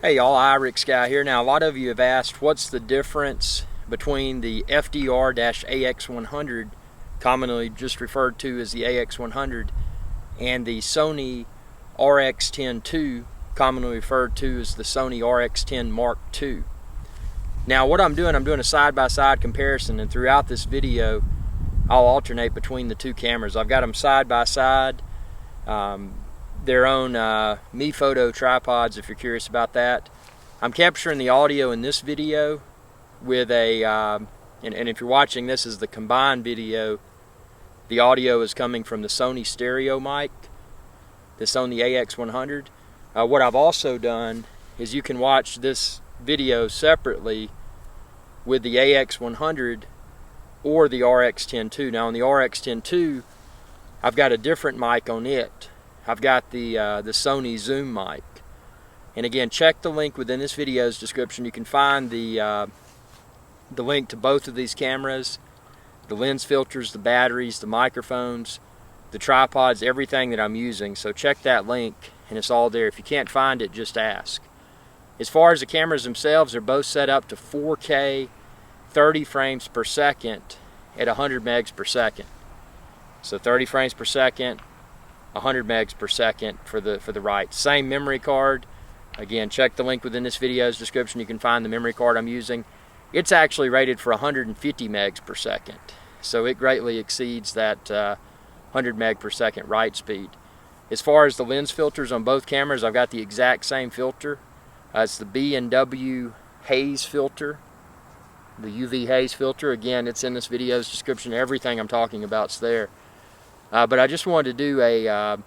Hey y'all, Irix Guy here. Now a lot of you have asked what's the difference between the FDR-AX100, commonly just referred to as the AX100, and the Sony RX10 II, commonly referred to as the Sony RX10 Mark II. Now what I'm doing a side-by-side comparison, and throughout this video I'll alternate between the two cameras. I've got them side-by-side. Their own Me Photo tripods, if you're curious about that. I'm capturing the audio in this video with a, and if you're watching this as the combined video, the audio is coming from the Sony stereo mic, that's on the AX100. What I've also done is you can watch this video separately with the AX100 or the RX10 II. Now on the RX10 II, I've got a different mic on it. I've got the Sony Zoom mic, and again, check the link within this video's description. You can find the link to both of these cameras, the lens filters, the batteries, the microphones, the tripods, everything that I'm using. So check that link, and it's all there. If you can't find it, just ask. As far as the cameras themselves, they're both set up to 4K, 30 frames per second at 100 megs per second. So 30 frames per second. 100 megs per second for the right. Same memory card. Again, check the link within this video's description. You can find the memory card I'm using. It's actually rated for 150 megs per second, so it greatly exceeds that 100 meg per second write speed. As far as the lens filters on both cameras, I've got the exact same filter. It's the B&W haze filter, the UV haze filter. Again, it's in this video's description. Everything I'm talking about's there. But I just wanted to do a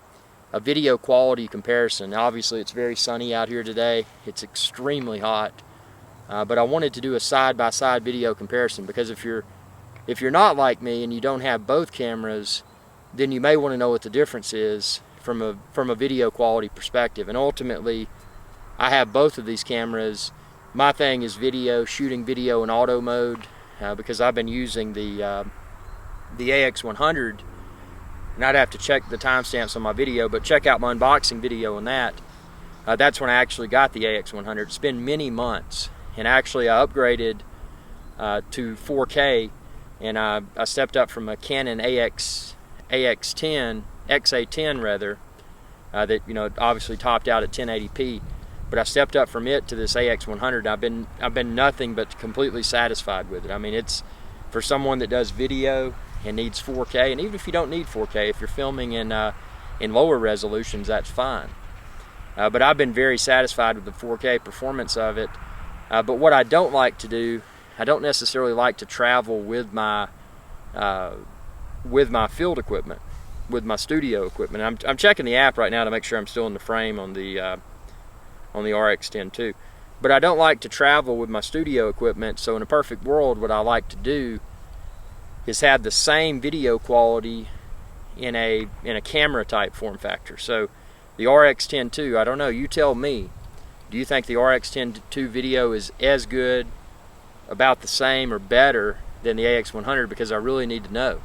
video quality comparison. Now, obviously, it's very sunny out here today. It's extremely hot. But I wanted to do a side-by-side video comparison, because if you're not like me and you don't have both cameras, then you may want to know what the difference is from a video quality perspective. And ultimately, I have both of these cameras. My thing is video, shooting video in auto mode, because I've been using the AX100. And I'd have to check the timestamps on my video, but check out my unboxing video on that. That's when I actually got the AX100. It's been many months, and actually I upgraded to 4K, and I stepped up from a Canon XA10 rather, that obviously topped out at 1080p. But I stepped up from it to this AX100. I've been nothing but completely satisfied with it. I mean, it's for someone that does video and needs 4K, and even if you don't need 4K, if you're filming in lower resolutions, that's fine. But I've been very satisfied with the 4K performance of it. But what I don't like to do, I don't necessarily like to travel with my field equipment, with my studio equipment. I'm checking the app right now to make sure I'm still in the frame on the RX10 II. But I don't like to travel with my studio equipment. So in a perfect world, what I like to do is have the same video quality in a camera type form factor. So the RX10 II, I don't know, you tell me, do you think the RX10 II video is as good, about the same, or better than the AX100? Because I really need to know.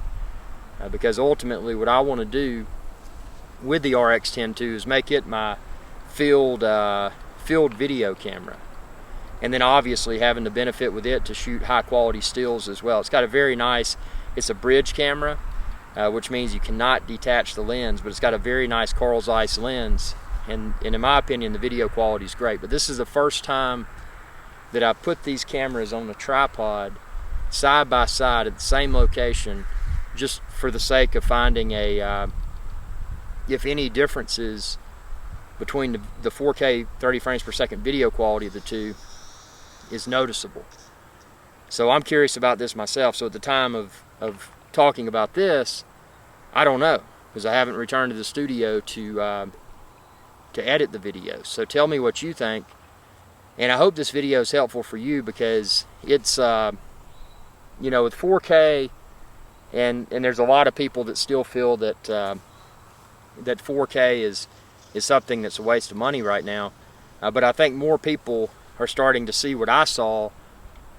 Because ultimately what I want to do with the RX10 II is make it my field video camera. And then obviously having the benefit with it to shoot high quality stills as well. It's got a very nice, it's a bridge camera, which means you cannot detach the lens, but it's got a very nice Carl Zeiss lens, and in my opinion the video quality is great. But this is the first time that I put these cameras on the tripod side by side at the same location, just for the sake of finding if any differences between the 4K 30 frames per second video quality of the two is noticeable. So I'm curious about this myself. So at the time of talking about this, I don't know, because I haven't returned to the studio to edit the videos. So tell me what you think, and I hope this video is helpful for you, because it's with 4K, and there's a lot of people that still feel that that 4K is something that's a waste of money right now. But I think more people are starting to see what I saw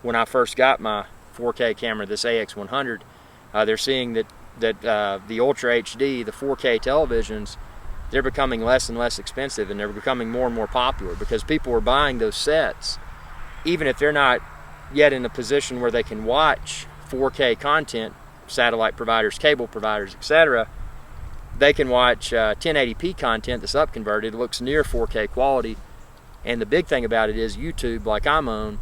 when I first got my 4K camera, this AX100. They're seeing that the UltraHD, the 4K televisions, they're becoming less and less expensive, and they're becoming more and more popular because people are buying those sets, even if they're not yet in a position where they can watch 4K content, satellite providers, cable providers, etc. They can watch 1080p content that's up converted. It looks near 4K quality. And the big thing about it is YouTube, like I'm on,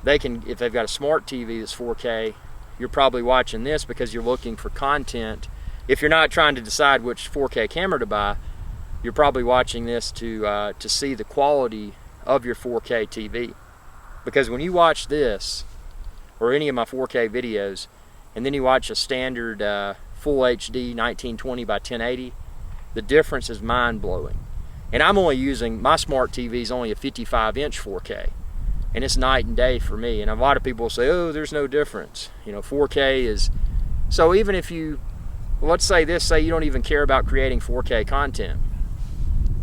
they can, if they've got a smart TV that's 4K, you're probably watching this because you're looking for content. If you're not trying to decide which 4K camera to buy, you're probably watching this to see the quality of your 4K TV. Because when you watch this, or any of my 4K videos, and then you watch a standard full HD 1920 by 1080, the difference is mind-blowing. And I'm only using, my smart TV is only a 55-inch 4K, and it's night and day for me. And a lot of people say, oh, there's no difference. You know, 4K is, so even if you, well, let's say this, say you don't even care about creating 4K content.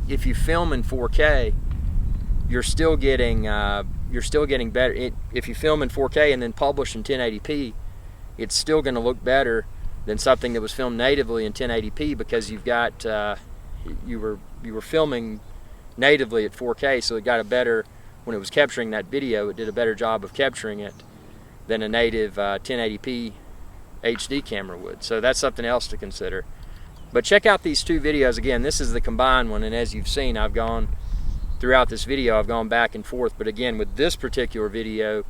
If you film in 4K, you're still getting better. If you film in 4K and then publish in 1080p, it's still going to look better than something that was filmed natively in 1080p because you've got you were filming natively at 4K, so it got a better, when it was capturing that video, it did a better job of capturing it than a native 1080p HD camera would. So that's something else to consider. But check out these two videos. Again, this is the combined one, and as you've seen, I've gone throughout this video, I've gone back and forth. But again, with this particular video,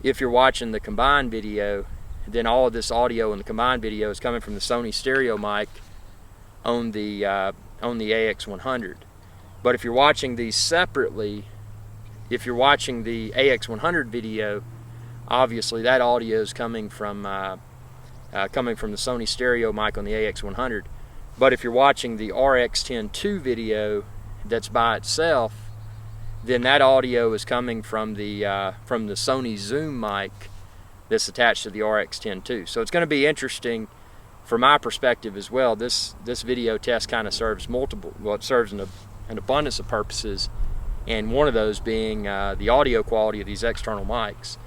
if you're watching the combined video, then all of this audio in the combined video is coming from the Sony stereo mic on the AX100. But if you're watching these separately, if you're watching the AX100 video, obviously that audio is coming from the Sony stereo mic on the AX100. But if you're watching the RX10 2 video that's by itself, then that audio is coming from the Sony Zoom mic that's attached to the RX10 2. So it's going to be interesting from my perspective as well. This video test kind of serves multiple, well, it serves an abundance of purposes, and one of those being the audio quality of these external mics,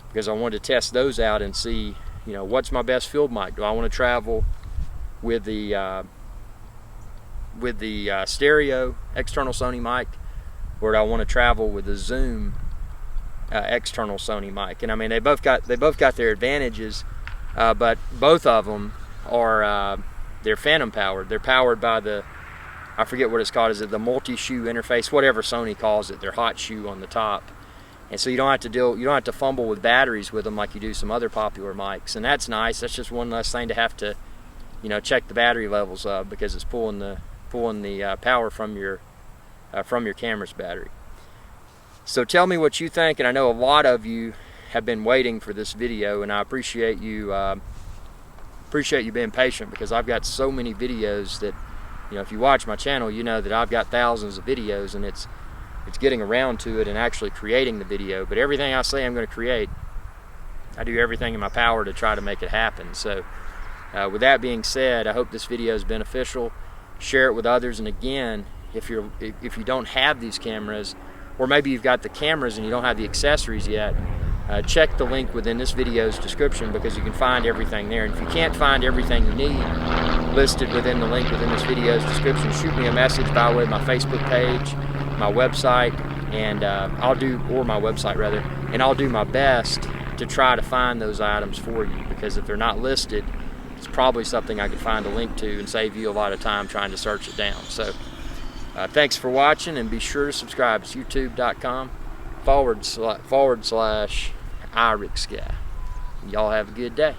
because I wanted to test those out and see, you know, what's my best field mic. Do I want to travel with the stereo external Sony mic, or do I want to travel with the Zoom external Sony mic? And I mean, they both got their advantages, but both of them are they're phantom powered. They're powered by the, I forget what it's called. Is it the multi-shoe interface? Whatever Sony calls it, their hot shoe on the top. And so you don't have to fumble with batteries with them like you do some other popular mics, and that's nice. That's just one less thing to have to, you know, check the battery levels of, because it's pulling the power from your camera's battery. So tell me what you think, and I know a lot of you have been waiting for this video, and I appreciate you being patient, because I've got so many videos that, you know, if you watch my channel, you know that I've got thousands of videos, and it's getting around to it and actually creating the video. But everything I say I'm going to create, I do everything in my power to try to make it happen. So with that being said, I hope this video is beneficial. Share it with others, and again, if you don't have these cameras, or maybe you've got the cameras and you don't have the accessories yet, check the link within this video's description, because you can find everything there. And if you can't find everything you need listed within the link within this video's description, shoot me a message by way of my Facebook page, my website, and I'll do my best to try to find those items for you, because if they're not listed, it's probably something I could find a link to and save you a lot of time trying to search it down. So thanks for watching, and be sure to subscribe. It's youtube.com/iRixGuy. Y'all have a good day.